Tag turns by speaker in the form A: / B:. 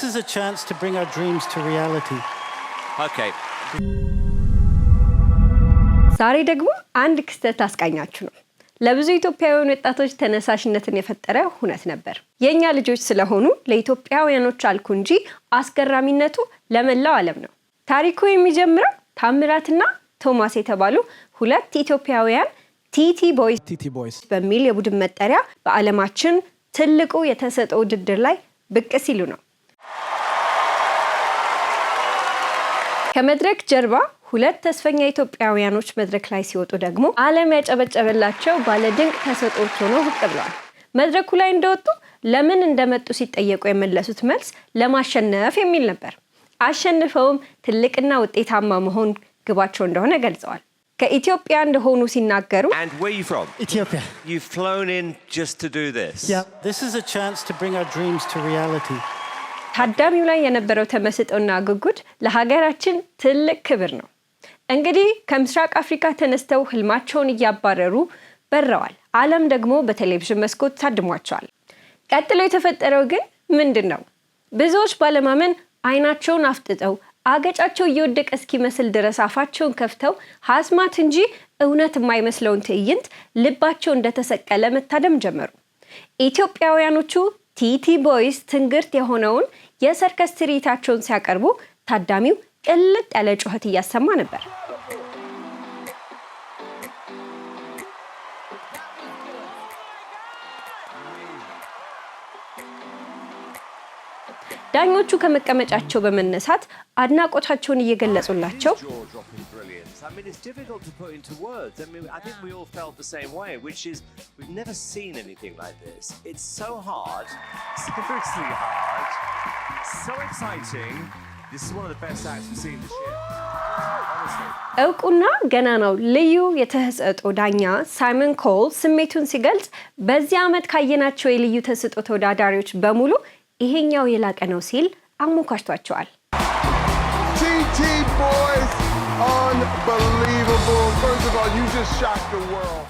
A: This is a chance to bring our dreams to reality.
B: Okay.
C: ዛሬ ደግሞ አንድ ክስተት አስቃኛችሁ ነው። ለብዙ ኢትዮጵያውያን ወጣቶች ተነሳሽነትን የፈጠረ ሁነት ነበር። የኛ ልጆች ስለሆኑ ለኢትዮጵያውያኖች አልኩ እንጂ አስገራሚነቱ ለመላው ዓለም ነው። ታሪኩ የሚጀምረው ታምራትና ቶማስ የተባሉ ሁለት ኢትዮጵያውያን ቲቲ ቦይስ በሚል የቡድን መጠሪያ በዓለማችን ትልቁ የተሰጠው ውድድር ላይ ብቅ ሲሉ ነው። ከመድረክ ጀርባ ሁለት ተስፈኛ ኢትዮጵያውያኖች መድረክ ላይ ሲወጡ ደግሞ ዓለም ያጨበጨበላቸው ባለድንቅ ተሰጥኦዎች ሆነው ብቅ ብለዋል። መድረኩ ላይ እንደወጡ ለምን እንደመጡ ሲጠየቁ የመለሱት መልስ ለማሸነፍ የሚል ነበር። አሸንፈውም ትልቅና ውጤታማ መሆን ግባቸው እንደሆነ ገልጸዋል። ከኢትዮጵያ እንደሆኑ ሲናገሩ
B: And where are you from?
A: Ethiopia.
B: You've flown in just to do this.
A: Yeah, this is a chance to bring our dreams to reality.
C: ታዳሚው ላይ የነበረው ተመስጦና ጉጉት ለሀገራችን ትልቅ ክብር ነው። እንግዲህ ከምስራቅ አፍሪካ ተነስተው ህልማቸውን እያባረሩ በረዋል። ዓለም ደግሞ በቴሌቪዥን መስኮት ታድሟቸዋል። ቀጥሎ የተፈጠረው ግን ምንድነው? ብዙዎች ባለማመን አይናቸውን አፍጥጠው አገጫቸው እየወደቀ እስኪመስል ድረስ አፋቸውን ከፍተው ሀስማት እንጂ እውነት የማይመስለውን ትዕይንት ልባቸው እንደተሰቀለ መታደም ጀመሩ። ኢትዮጵያውያኖቹ ቲቲ ቦይስ ትንግርት የሆነውን የሰርከስ ትርኢታቸውን ሲያቀርቡ ታዳሚው ቅልጥ ያለ ጩኸት እያሰማ ነበር። ዳኞቹ ከመቀመጫቸው በመነሳት አድናቆታቸውን እየገለጹላቸው
B: I mean, it's difficult to put into words. I mean, I think we all felt the same way, which is we've never seen anything like this. It's so hard, seriously hard, so exciting. This is one of the best acts we've seen this year. Honestly.
C: እውቁና ገናናው ልዩ የተሰጥኦ ዳኛ ሳይመን ኮል ስሜቱን ሲገልጽ በዚህ ዓመት ካየናቸው የልዩ ተሰጥኦ ተወዳዳሪዎች በሙሉ ይሄኛው የላቀ ነው ሲል አሞካሽቷቸዋል።
D: TT Boys, unbelievable. First of all, you just shocked the world.